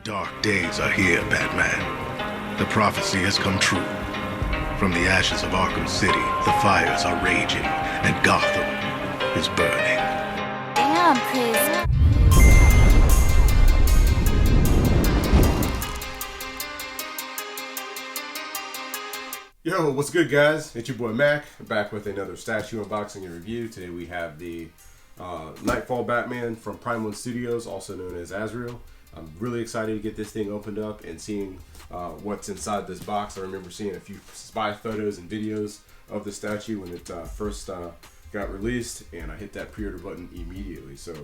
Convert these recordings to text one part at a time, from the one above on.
Dark days are here, Batman. The prophecy has come true. From the ashes of Arkham City, the fires are raging, and Gotham is burning. Damn, Chris. Yo, what's good, guys? It's your boy Mac, back with another statue unboxing and review. Today we have the Nightfall Batman from Prime 1 Studios, also known as Azrael. I'm really excited to get this thing opened up and seeing what's inside this box. I remember seeing a few spy photos and videos of the statue when it first got released, and I hit that pre-order button immediately. So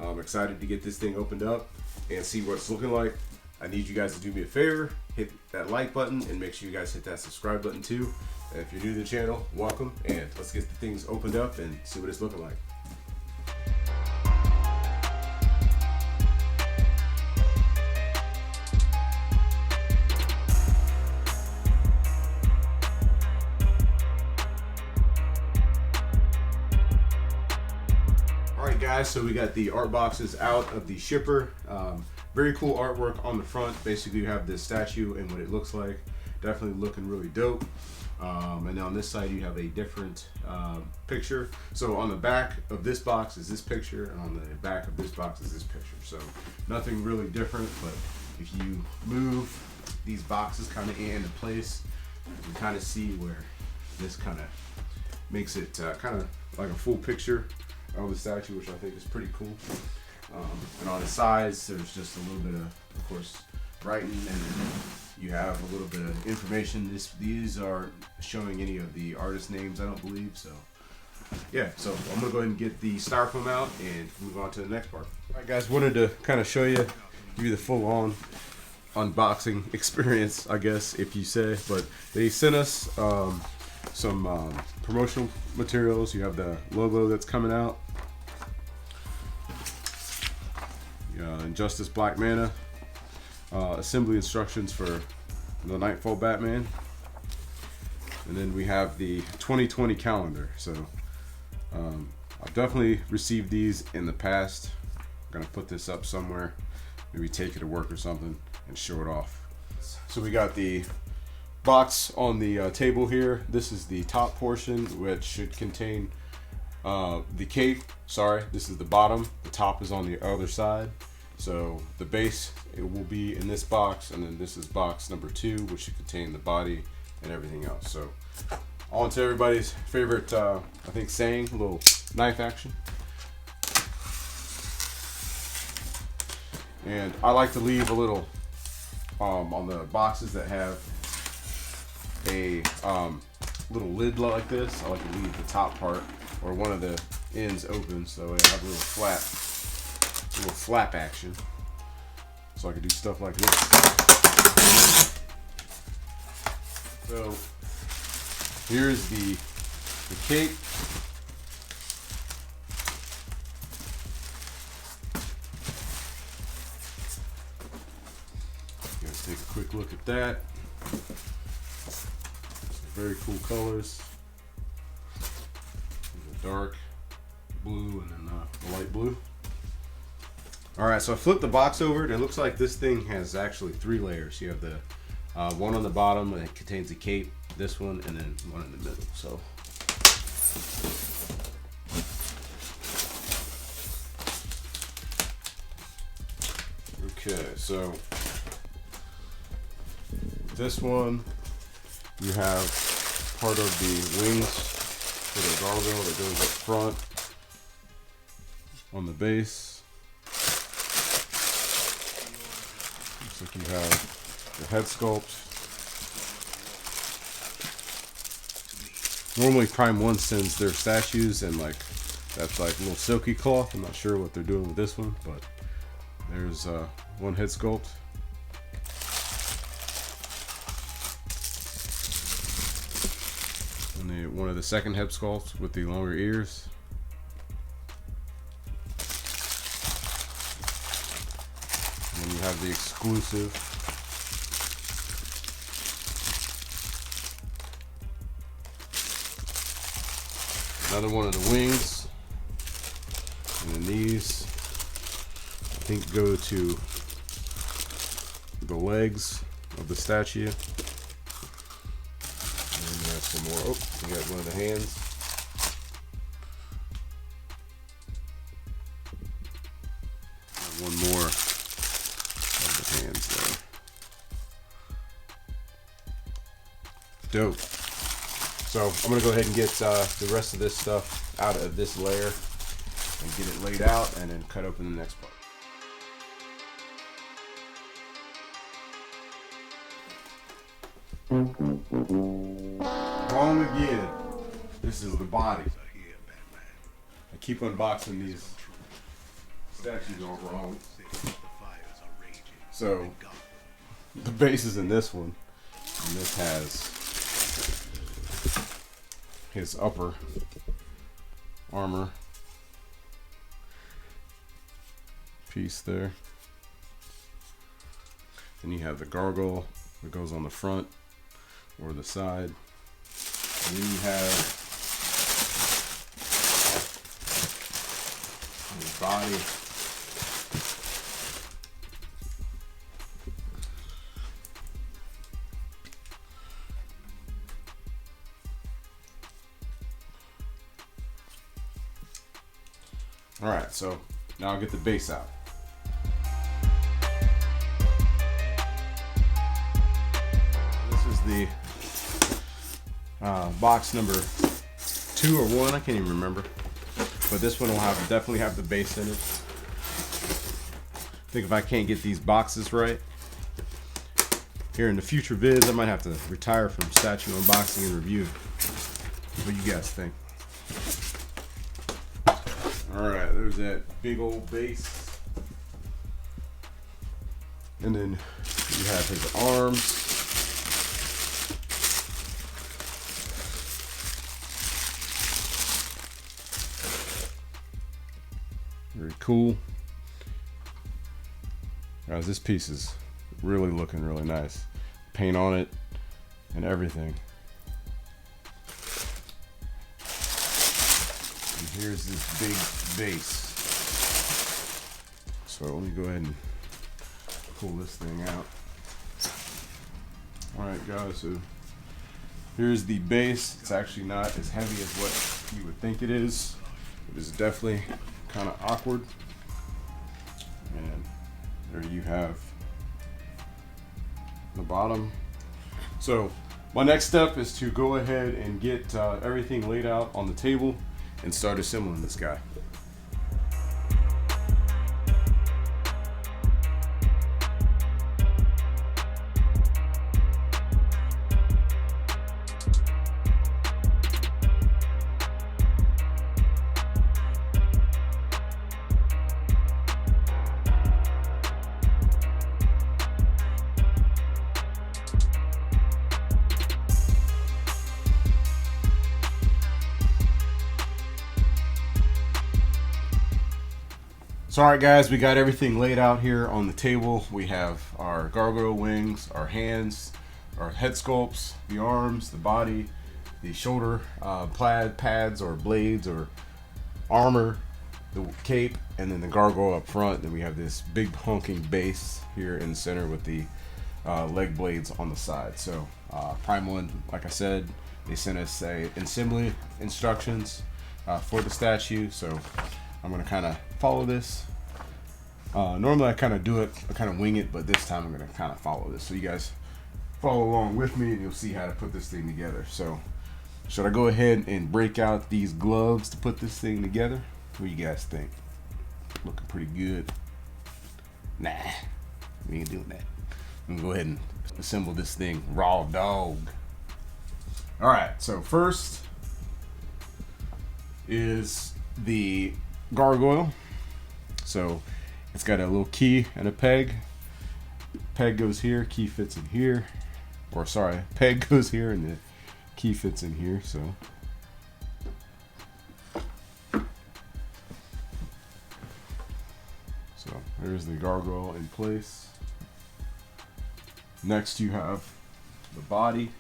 I'm excited to get this thing opened up and see what it's looking like. I need you guys to do me a favor, hit that like button, and make sure you guys hit that subscribe button too. And if you're new to the channel, welcome, and let's get the things opened up and see what it's looking like. Alright guys, so we got the art boxes out of the shipper. Very cool artwork on the front. Basically you have this statue and what it looks like. Definitely looking really dope. And on this side you have a different picture. So on the back of this box is this picture, and on the back of this box is this picture. So nothing really different, but if you move these boxes kind of into place, you can kind of see where this kind of makes it kind of like a full picture of the statue, which I think is pretty cool. And on the sides, there's just a little bit of course, writing, and then you have a little bit of information. These aren't showing any of the artist names, I don't believe. So, yeah. So I'm gonna go ahead and get the styrofoam out and move on to the next part. All right, guys. Wanted to kind of show you, give you the full-on unboxing experience, I guess, if you say. But they sent us some promotional materials. You have the logo that's coming out. Injustice Black Mana, assembly instructions for the Nightfall Batman, and then we have the 2020 calendar. So I've definitely received these in the past. I'm gonna put this up somewhere, maybe take it to work or something and show it off. So we got the box on the table here. This is the top portion, which should contain the cape. Sorry, this is the bottom. The top is on the other side. So the base, it will be in this box, and then this is box number 2, which should contain the body and everything else. So on to everybody's favorite, I think, saying, a little knife action. And I like to leave a little on the boxes that have a little lid like this. I like to leave the top part or one of the ends open, so I have a little flap action, so I can do stuff like this. So here's the cape. Let's take a quick look at that. Some very cool colors. The dark blue and then the light blue. Alright, so I flipped the box over, and it looks like this thing has actually 3 layers. You have the one on the bottom, and it contains the cape, this one, and then one in the middle. So okay, so this one, you have part of the wings for the gargoyle that goes up front on the base. Looks like you have the head sculpt. Normally Prime 1 sends their statues and that's like a little silky cloth. I'm not sure what they're doing with this one, but there's one head sculpt. And one of the second head sculpts with the longer ears. And you have the exclusive. Another one of the wings. And then these, I think, go to the legs of the statue. And you have some more. Oh, you got one of the hands. And one more of the hands there. Dope. So I'm gonna go ahead and get the rest of this stuff out of this layer and get it laid out, and then cut open the next part. Wrong again. This is the body. I keep unboxing these statues all wrong. So the base is in this one, and this has his upper armor piece there. Then you have the gargoyle that goes on the front or the side. And then you have his body. All right, so now I'll get the base out. This is the box number 2 or 1, I can't even remember. But this one will definitely have the base in it. I think if I can't get these boxes right, here in the future vids, I might have to retire from statue unboxing and review. What do you guys think? Alright, there's that big old base. And then you have his arms. Very cool. Guys, this piece is really looking really nice. Paint on it and everything. And here's this big base. So let me go ahead and pull this thing out. Alright guys, so here's the base. It's actually not as heavy as what you would think it is. It is definitely kind of awkward. And there you have the bottom. So my next step is to go ahead and get everything laid out on the table and start assembling this guy. So alright guys, we got everything laid out here on the table. We have our gargoyle wings, our hands, our head sculpts, the arms, the body, the shoulder plaid pads or blades or armor, the cape, and then the gargoyle up front. Then we have this big honking base here in the center with the leg blades on the side. So Prime One, like I said, they sent us assembly instructions for the statue. So I'm gonna kind of follow this. Normally I kind of do it, I kind of wing it, but this time I'm gonna kind of follow this. So you guys follow along with me and you'll see how to put this thing together. So should I go ahead and break out these gloves to put this thing together? What do you guys think? Looking pretty good. Nah, we ain't doing that. I'm gonna go ahead and assemble this thing raw dog. All right, so first is the gargoyle. So it's got a little key and a peg. Peg goes here, key fits in here. Or sorry, peg goes here and the key fits in here. So there's the gargoyle in place. Next you have the body.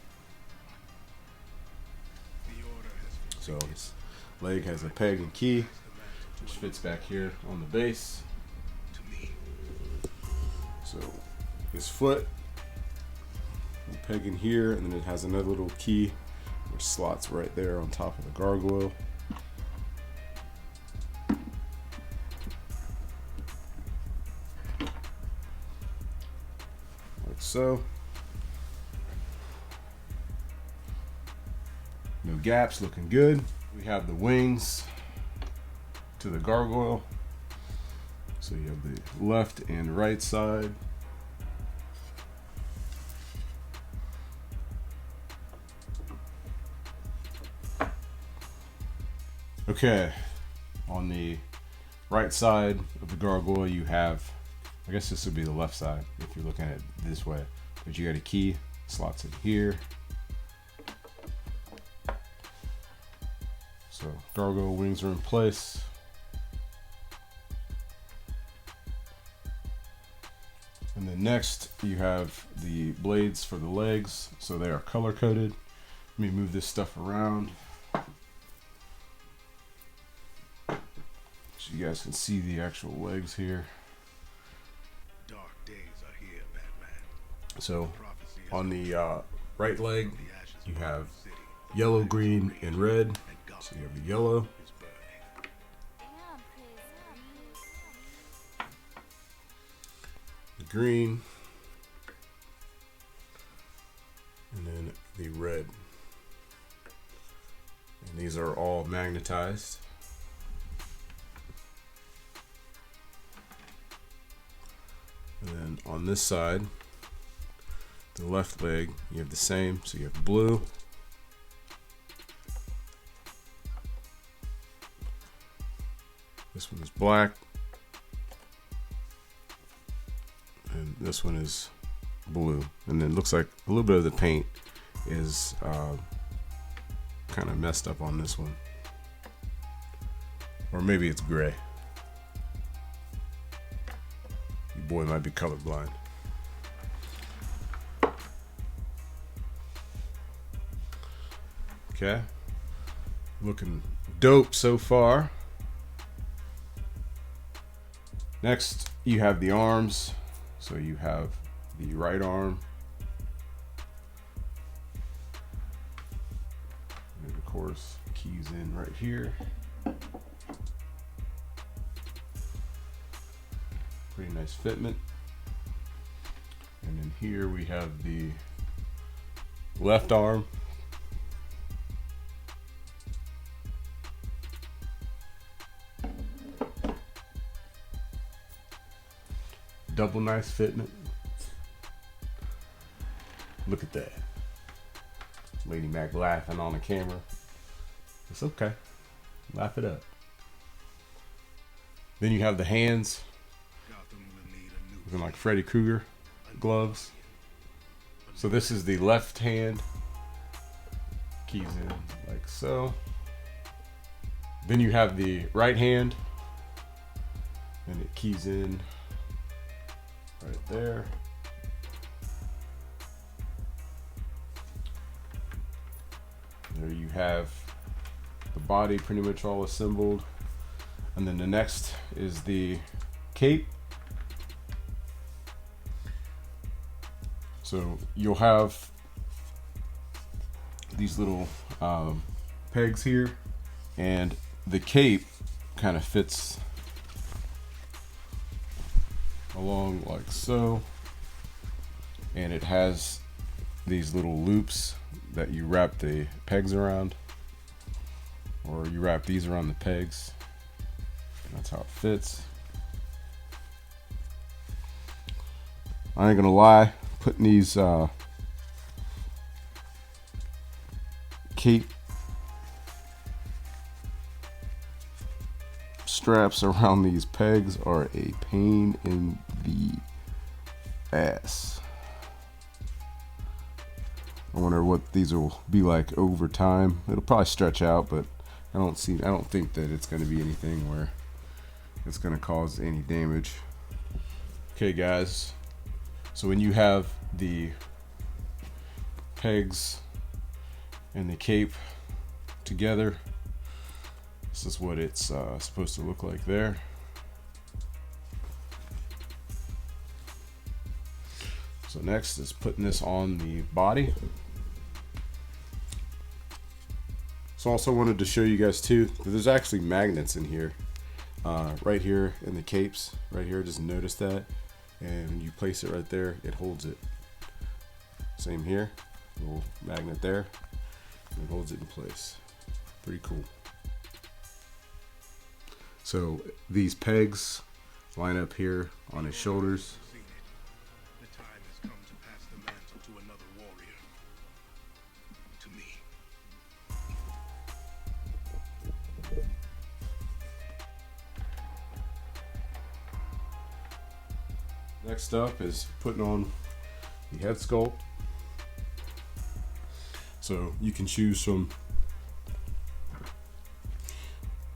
So his leg has a peg and key, which fits back here on the base. So his foot. We'll peg in here, and then it has another little key which slots right there on top of the gargoyle. Like so. No gaps, looking good. We have the wings to the gargoyle. So you have the left and right side. Okay, on the right side of the gargoyle you have, I guess this would be the left side if you're looking at it this way, but you got a key, slots in here. So gargoyle wings are in place. And then next you have the blades for the legs, so they are color coded. Let me move this stuff around so you guys can see the actual legs here. Dark days are here, Batman. So on the right leg you have yellow, green, and red. So you have the yellow, the green, and then the red. And these are all magnetized. And then on this side, the left leg, you have the same. So you have blue, this one is black, and this one is blue. And then it looks like a little bit of the paint is kind of messed up on this one, or maybe it's gray. Your boy might be colorblind. Okay, looking dope so far. Next, you have the arms. So you have the right arm, and of course, keys in right here. Pretty nice fitment. And then here we have the left arm. Double nice fitment. Look at that. Lady Mac laughing on the camera. It's okay. Laugh it up. Then you have the hands. Looking like Freddy Krueger gloves. So this is the left hand. Keys in like so. Then you have the right hand. And it keys in right there. There you have the body pretty much all assembled. And then the next is the cape. So you'll have these little pegs here, and the cape kind of fits along like so, and it has these little loops that you wrap the pegs around, or you wrap these around the pegs. That's how it fits. I ain't gonna lie, putting these cape straps around these pegs are a pain in the ass. I wonder what these will be like over time. It'll probably stretch out, but I don't think that it's going to be anything where it's going to cause any damage. Okay, guys. So when you have the pegs and the cape together, this is what it's supposed to look like there. So next is putting this on the body. So also wanted to show you guys too that there's actually magnets in here, right here in the capes, right here. Just notice that, and when you place it right there, it holds it. Same here, little magnet there, and it holds it in place. Pretty cool. So these pegs line up here on his shoulders. The time has come to pass the mantle to another warrior. To me. Next up is putting on the head sculpt. So you can choose from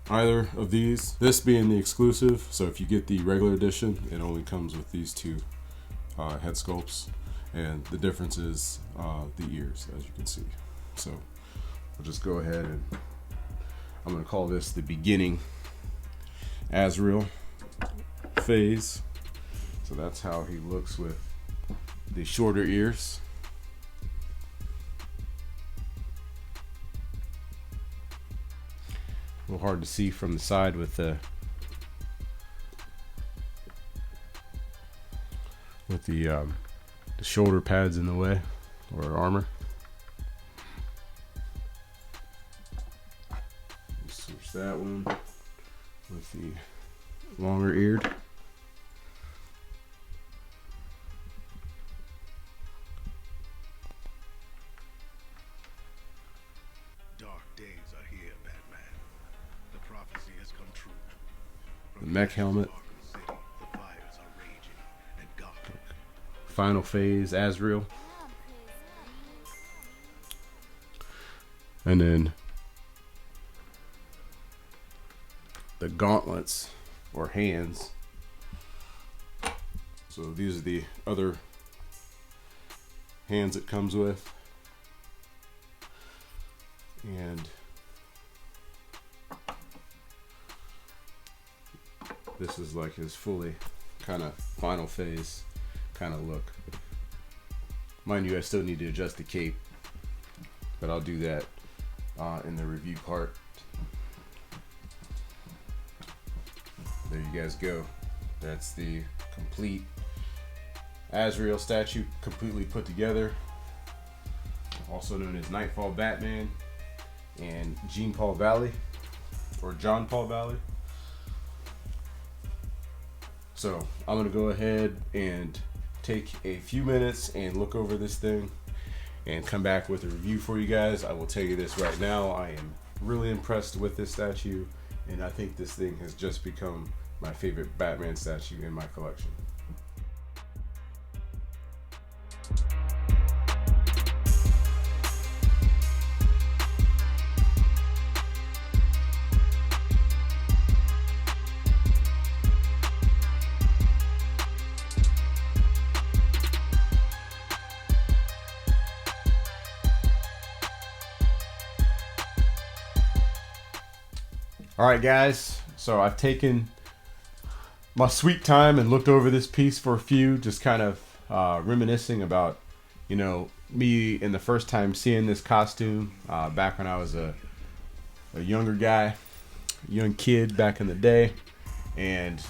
either of these, this being the exclusive. So if you get the regular edition, it only comes with these two head sculpts, and the difference is the ears, as you can see. So we'll just go ahead and I'm going to call this the beginning Azrael phase. So that's how he looks with the shorter ears. A little hard to see from the side with the shoulder pads in the way, or armor. Switch that one with the longer eared. Dark days are here, Batman. The prophecy has come true. The mech helmet. Arkham City, the fires are raging, and Gotham. Final phase Azrael. And then the gauntlets or hands. So these are the other hands it comes with. And this is like his fully kind of final phase kind of look. Mind you, I still need to adjust the cape, but I'll do that in the review part. There you guys go. That's the complete Azrael statue, completely put together. Also known as Nightfall Batman and John Paul Valley. So I'm gonna go ahead and take a few minutes and look over this thing and come back with a review for you guys. I will tell you this right now, I am really impressed with this statue, and I think this thing has just become my favorite Batman statue in my collection. All right, guys, so I've taken my sweet time and looked over this piece for a few, just kind of reminiscing about, you know, me in the first time seeing this costume back when I was a younger guy, young kid back in the day, and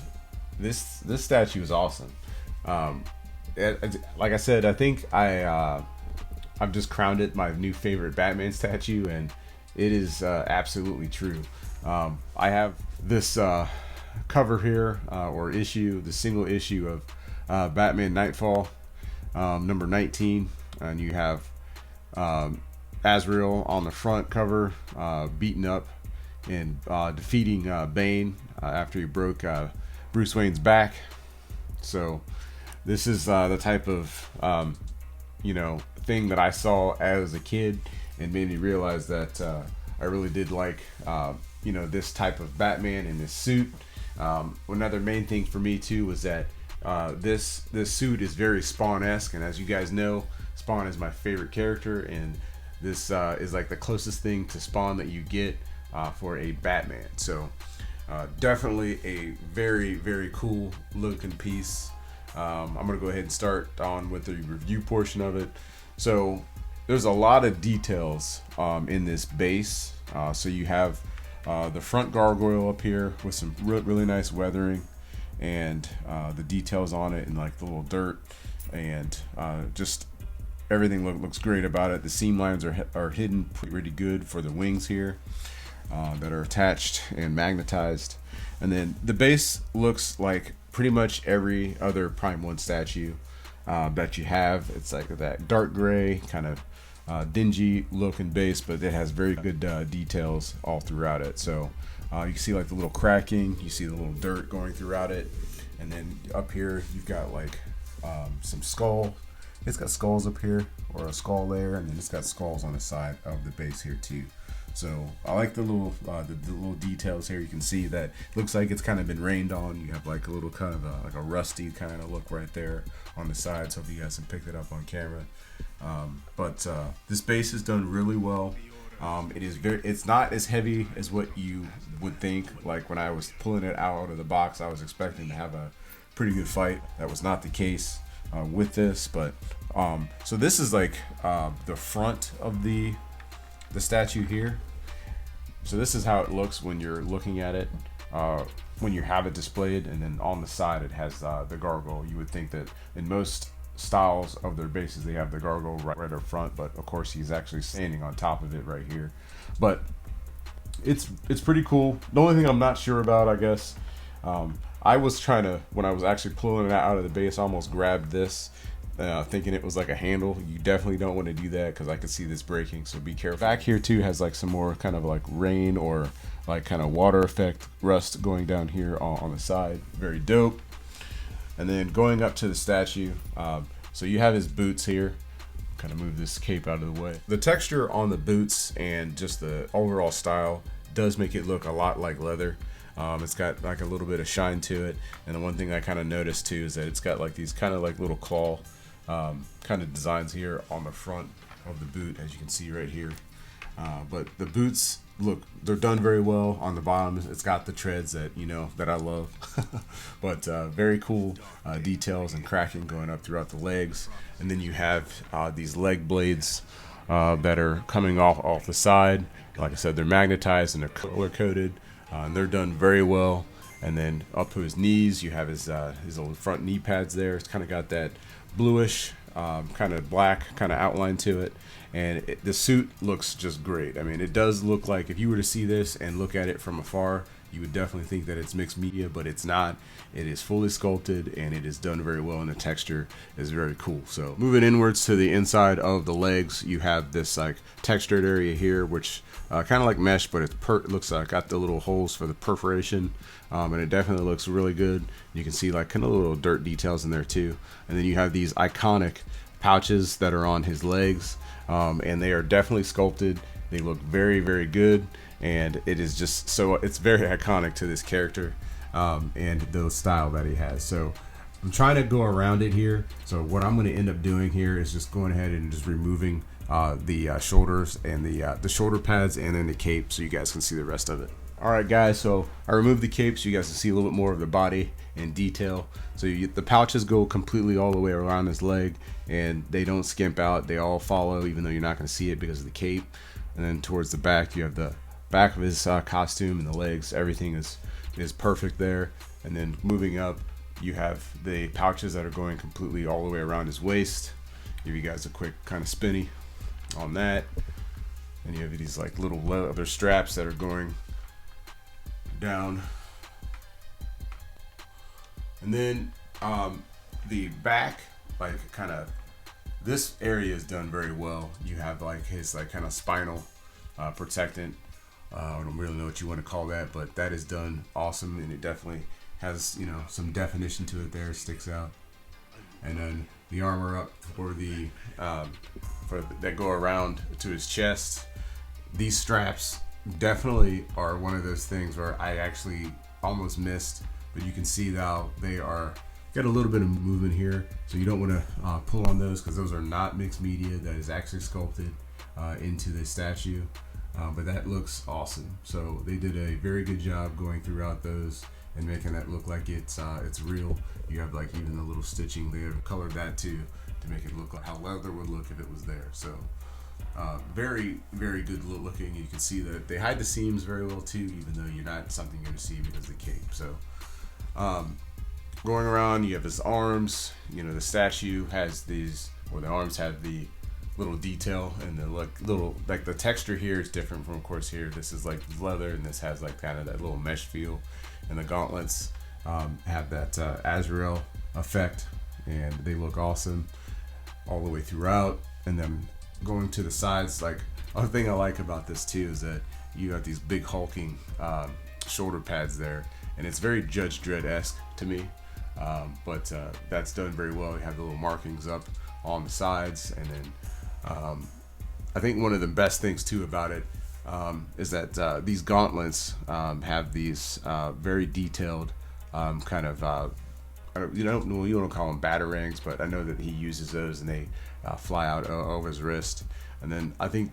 this statue is awesome. Like I said, I think I've just crowned it my new favorite Batman statue, and it is absolutely true. I have this cover here, or issue, the single issue of Batman Knightfall, number 19, and you have Azrael on the front cover, beaten up and defeating Bane after he broke Bruce Wayne's back. So this is the type of you know, thing that I saw as a kid and made me realize that I really did like you know, this type of Batman in this suit. Another main thing for me too was that this suit is very Spawn-esque, and as you guys know, Spawn is my favorite character, and this is like the closest thing to Spawn that you get for a Batman. So definitely a very, very cool looking piece. I'm gonna go ahead and start on with the review portion of it. So there's a lot of details in this base. So you have the front gargoyle up here with some really nice weathering, and the details on it, and like the little dirt, and just everything looks great about it. The seam lines are hidden pretty good for the wings here that are attached and magnetized. And then the base looks like pretty much every other Prime 1 statue that you have. It's like that dark gray kind of dingy looking base, but it has very good details all throughout it. So you can see like the little cracking, you see the little dirt going throughout it, and then up here you've got like some skull. It's got skulls up here, or a skull there, and then it's got skulls on the side of the base here too. So I like the little details here. You can see that it looks like it's kind of been rained on. You have like a little kind of like a rusty kind of look right there on the side. So if you guys can pick it up on camera. But this base is done really well. It's not as heavy as what you would think. Like when I was pulling it out of the box, I was expecting to have a pretty good fight. That was not the case with this. But so this is like the front of the statue here. So this is how it looks when you're looking at it, when you have it displayed, and then on the side it has the gargoyle. You would think that in most styles of their bases they have the gargoyle right up front, but of course he's actually standing on top of it right here. But it's pretty cool. The only thing I'm not sure about, I guess, I was trying to, when I was actually pulling it out of the base, I almost grabbed this thinking it was like a handle. You definitely don't want to do that because I could see this breaking, so be careful. Back here too has like some more kind of like rain or like kind of water effect rust going down here on the side. Very dope. And then going up to the statue, so you have his boots here. Kind of move this cape out of the way. The texture on the boots and just the overall style does make it look a lot like leather. It's got like a little bit of shine to it, and the one thing I kind of noticed too is that it's got like these kind of like little claw kind of designs here on the front of the boot, as you can see right here. But the boots, look, they're done very well. On the bottom, it's got the treads that that I love. But very cool details and cracking going up throughout the legs, and then you have these leg blades that are coming off the side. Like I said, they're magnetized and they're color coded, and they're done very well. And then up to his knees, you have his little front knee pads there. It's kind of got that bluish, kind of black kind of outline to it, and the suit looks just great. I mean, it does look like, if you were to see this and look at it from afar, you would definitely think that it's mixed media, but it's not. It is fully sculpted, and it is done very well, and the texture is very cool. So moving inwards to the inside of the legs, you have this like textured area here, which kind of like mesh, but it looks like got the little holes for the perforation, and it definitely looks really good. You can see like kind of little dirt details in there too. And then you have these iconic pouches that are on his legs, and they are definitely sculpted. They look very, very good, and it is just so, it's very iconic to this character and the style that he has. So I'm trying to go around it here. So what I'm going to end up doing here is just going ahead and just removing the shoulders and the shoulder pads, and then the cape, so you guys can see the rest of it. All right, guys, so I removed the cape so you guys can see a little bit more of the body in detail. So the pouches go completely all the way around his leg, and they don't skimp out. They all follow, even though you're not going to see it because of the cape. And then towards the back, you have the back of his costume and the legs. Everything is perfect there. And then moving up, you have the pouches that are going completely all the way around his waist. Give you guys a quick kind of spinny on that. And you have these like little leather straps that are going down. And then the back, like kind of this area is done very well. You have like his like kind of spinal protectant. I don't really know what you want to call that, but that is done awesome, and it definitely has some definition to it there. It sticks out. And then the armor up for the that go around to his chest. These straps definitely are one of those things where I actually almost missed, but you can see now they are got a little bit of movement here, so you don't want to pull on those because those are not mixed media. That is actually sculpted into the statue, but that looks awesome. So they did a very good job going throughout those, and making that look like it's real. You have like even the little stitching there, colored that too to make it look like how leather would look if it was there. So very, very good looking. You can see that they hide the seams very well too, even though you're not something you're gonna see because of the cape. So going around, you have his arms. You know, the statue has these, or the arms have the little detail, and the little like the texture here is different from, of course, here. This is like leather, and this has like kind of that little mesh feel. And the gauntlets have that Azrael effect, and they look awesome all the way throughout. And then going to the sides, like other thing I like about this too is that you got these big hulking shoulder pads there, and it's very Judge Dredd-esque to me. But that's done very well. You have the little markings up on the sides, and then I think one of the best things too about it is that these gauntlets have these very detailed kind of you don't call them batarangs, but I know that he uses those, and they fly out over his wrist. And then I think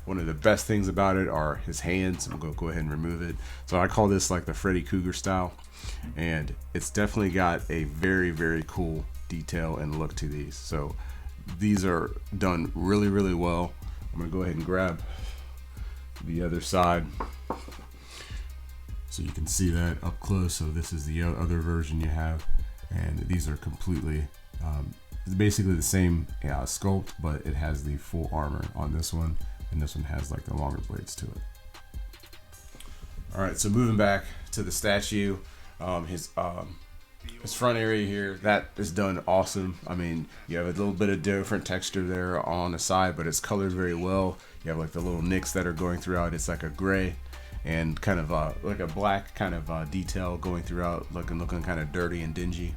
one of the best things about it are his hands. I'm gonna go ahead and remove it. So I call this like the Freddy Krueger style, and it's definitely got a very, very cool detail and look to these. So these are done really, really well. I'm gonna go ahead and grab the other side so you can see that up close. So this is the other version you have, and these are completely basically the same sculpt, but it has the full armor on this one, and this one has like the longer blades to it. All right, so moving back to the statue, his front area here, that is done awesome. I mean, you have a little bit of different texture there on the side, but it's colored very well. You have like the little nicks that are going throughout. It's like a gray and kind of like a black kind of detail going throughout, looking kind of dirty and dingy.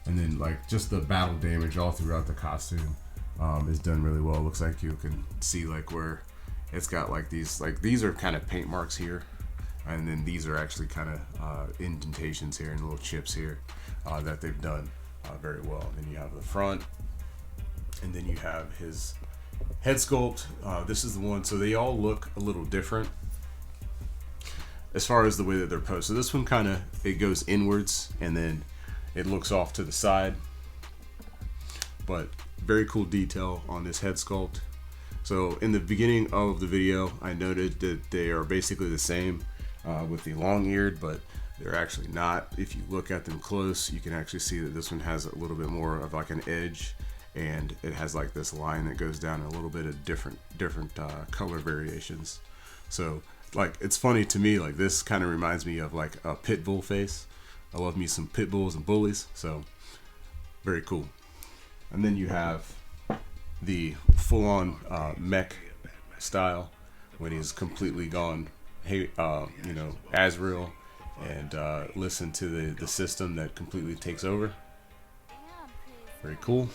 And then like just the battle damage all throughout the costume is done really well. It looks like you can see like where it's got like these are kind of paint marks here, and then these are actually kind of indentations here and little chips here that they've done very well. And then you have the front, and then you have his head sculpt. This is the one, so they all look a little different as far as the way that they're posed. So this one kind of, it goes inwards, and then it looks off to the side, but very cool detail on this head sculpt. So in the beginning of the video, I noted that they are basically the same with the long-eared, but they're actually not. If you look at them close, you can actually see that this one has a little bit more of like an edge, and it has like this line that goes down, a little bit of different color variations. So like, it's funny to me, like this kind of reminds me of like a pit bull face. I love me some pit bulls and bullies, so very cool. And then you have the full-on mech style when he's completely gone, hey, Azrael, and listen to the system that completely takes over. Very cool.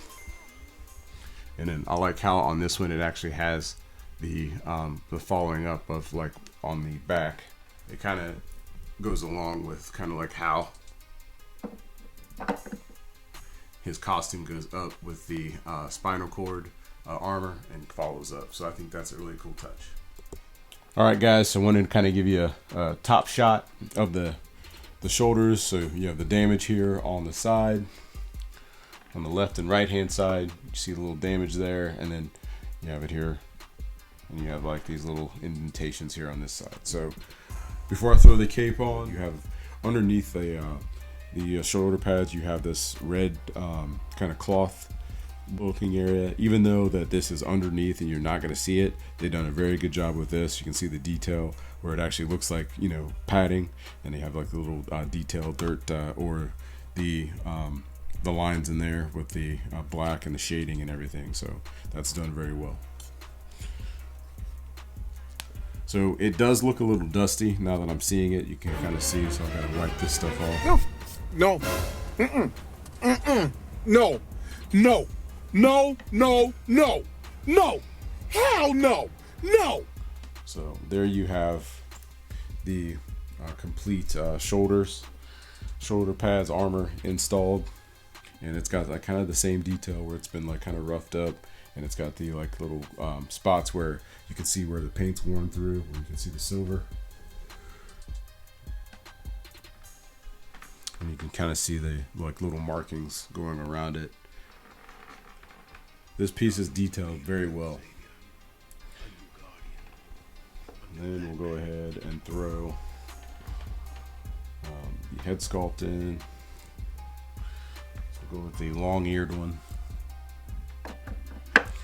And then I like how on this one it actually has the following up of like on the back. It kind of goes along with kind of like how his costume goes up with the spinal cord armor and follows up. So I think that's a really cool touch. All right, guys, so I wanted to kind of give you a top shot of the shoulders. So you have the damage here on the side, on the left and right hand side. You see the little damage there, and then you have it here, and you have like these little indentations here on this side. So before I throw the cape on, you have underneath the shoulder pads, you have this red kind of cloth looking area. Even though that this is underneath and you're not going to see it, they've done a very good job with this. You can see the detail where it actually looks like, padding, and they have like the little detail dirt or the lines in there with the black and the shading and everything. So that's done very well. So it does look a little dusty now that I'm seeing it. You can kind of see, so I gotta wipe this stuff off. No. No. No. No. No. No. No. Hell no. No. So there you have the complete shoulder pads, armor installed, and it's got like kind of the same detail where it's been like kind of roughed up, and it's got the like little spots where you can see where the paint's worn through, where you can see the silver. kind of see the like little markings going around it. This piece is detailed very well. And then we'll go ahead and throw the head sculpt in. So we'll go with the long-eared one.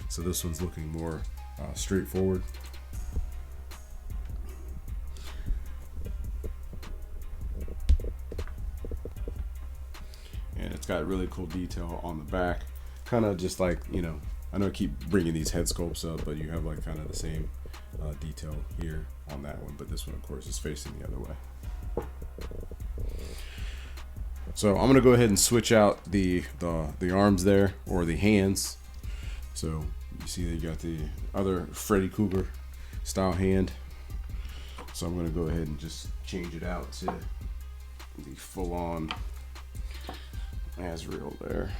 So this one's looking more straightforward. And it's got really cool detail on the back. Kind of just like, you know, I know I keep bringing these head sculpts up, but you have like kind of the same detail here on that one. But this one, of course, is facing the other way. So I'm gonna go ahead and switch out the arms there, or the hands. So you see that you got the other Freddy Krueger style hand. So I'm gonna go ahead and just change it out to the full-on Azrael there.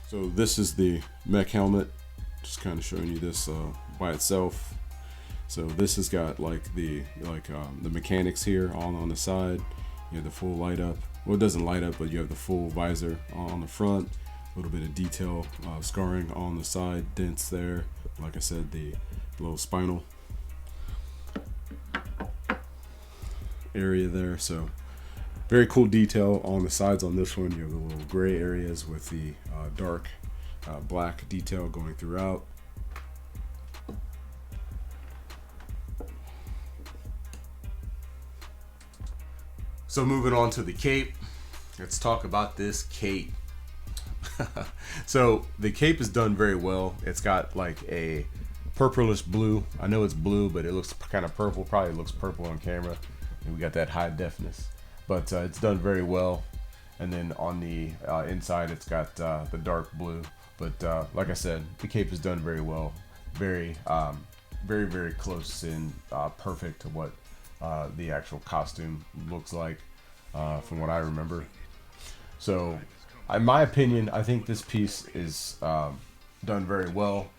So this is the mech helmet, just kind of showing you this by itself. So this has got like the mechanics here on the side. You have the full light up. Well, it doesn't light up, but you have the full visor on the front. A little bit of detail, scarring on the side, dents there. Like I said, the little spinal area there. So very cool detail on the sides on this one. You have the little gray areas with the dark black detail going throughout. So moving on to the cape, let's talk about this cape. So the cape is done very well. It's got like a purplish blue. I know it's blue, but it looks kind of purple. Probably looks purple on camera. And we got that high definess, but it's done very well. And then on the inside, it's got the dark blue. But like I said, the cape is done very well. Very, very close and perfect to what the actual costume looks like from what I remember. So in my opinion, I think this piece is done very well.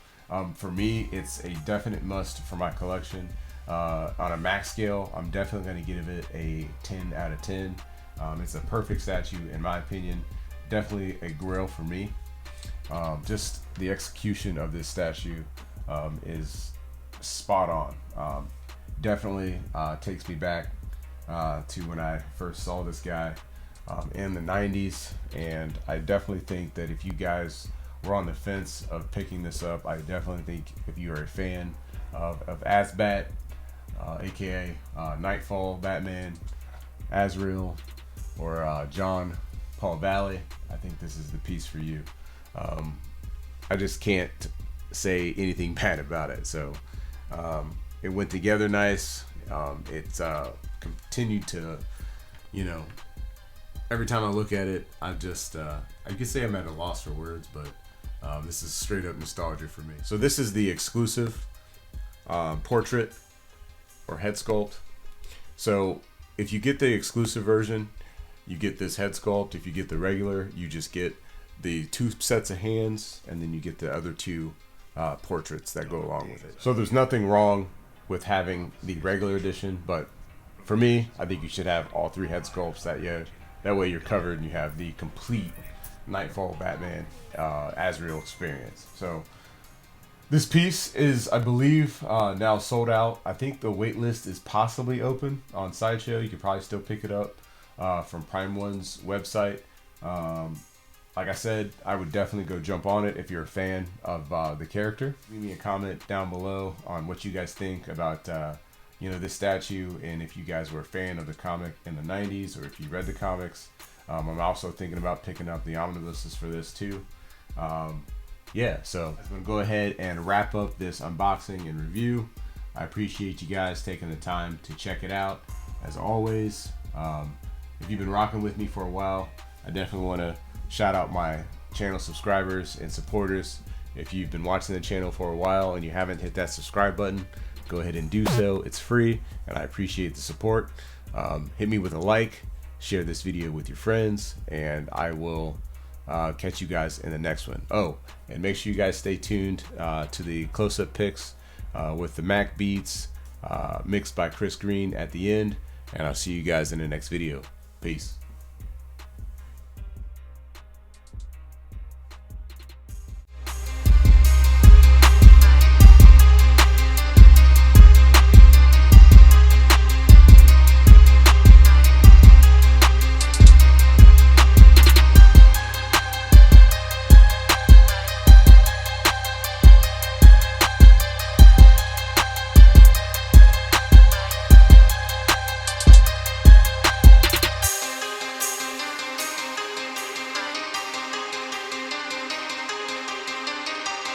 For me, it's a definite must for my collection. On a max scale, I'm definitely going to give it a 10 out of 10. It's a perfect statue in my opinion. Definitely a grail for me. Just the execution of this statue is spot on. Definitely takes me back to when I first saw this guy in the 90s, and I definitely think that if you guys were on the fence of picking this up, I definitely think if you are a fan of Azbat, aka Nightfall Batman, Azrael, or John Paul Valley, I think this is the piece for you. I just can't say anything bad about it. So it went together nice. It's continued to, you know, every time I look at it, I just I could say I'm at a loss for words, but this is straight up nostalgia for me. So this is the exclusive portrait or head sculpt. So if you get the exclusive version, you get this head sculpt. If you get the regular, you just get the 2 sets of hands, and then you get the other 2 portraits that go along with it. So there's nothing wrong with having the regular edition, but for me, I think you should have all 3 head sculpts. That way you're covered and you have the complete Nightfall Batman Azrael experience. So this piece is, I believe, now sold out. I think the wait list is possibly open on Sideshow. You could probably still pick it up from Prime One's website. Like I said, I would definitely go jump on it if you're a fan of the character. Leave me a comment down below on what you guys think about this statue, and if you guys were a fan of the comic in the 90s, or if you read the comics. I'm also thinking about picking up the omnibuses for this too. Yeah, so I'm going to go ahead and wrap up this unboxing and review. I appreciate you guys taking the time to check it out. As always, if you've been rocking with me for a while, I definitely want to shout out my channel subscribers and supporters. If you've been watching the channel for a while and you haven't hit that subscribe button, go ahead and do so. It's free, and I appreciate the support. Hit me with a like, share this video with your friends, and I will catch you guys in the next one. Oh, and make sure you guys stay tuned to the close-up pics with the Mac beats mixed by Chris Green at the end. And I'll see you guys in the next video. Peace.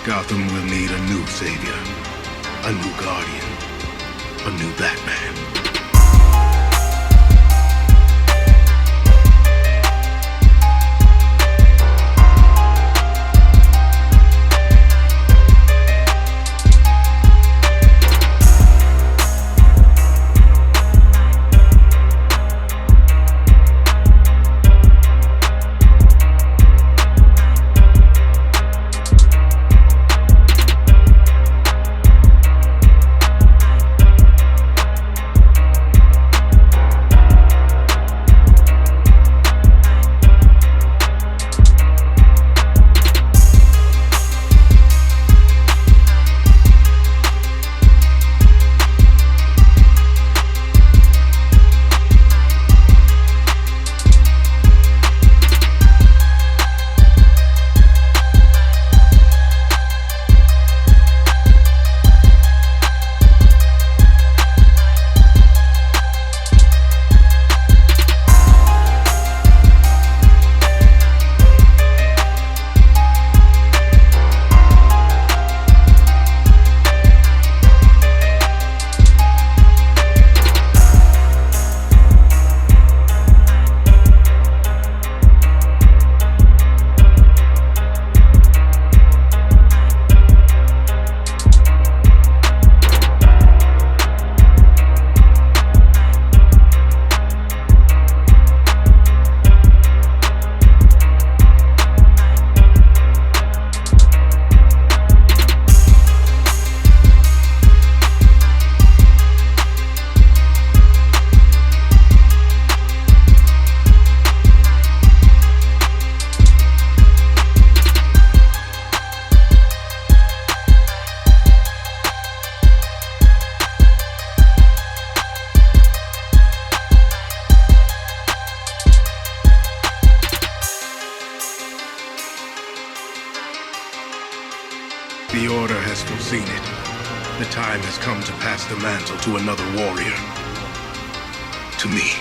Gotham will need a new savior, a new guardian, a new Batman. The Order has foreseen it. The time has come to pass the mantle to another warrior. To me.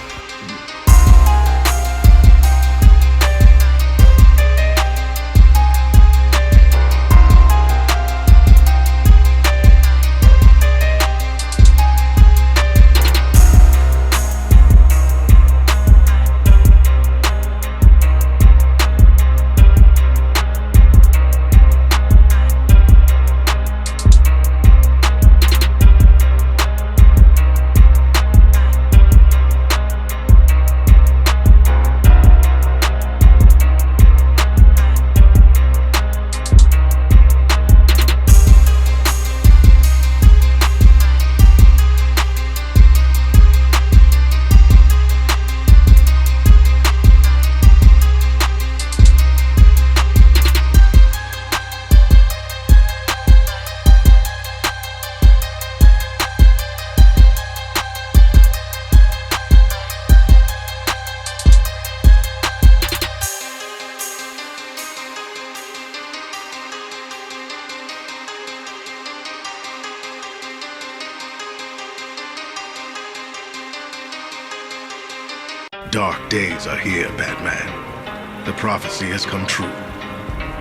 Dark days are here, Batman. The prophecy has come true.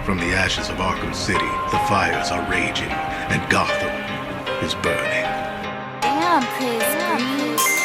From the ashes of Arkham City, the fires are raging, and Gotham is burning. Damn, Chris Green.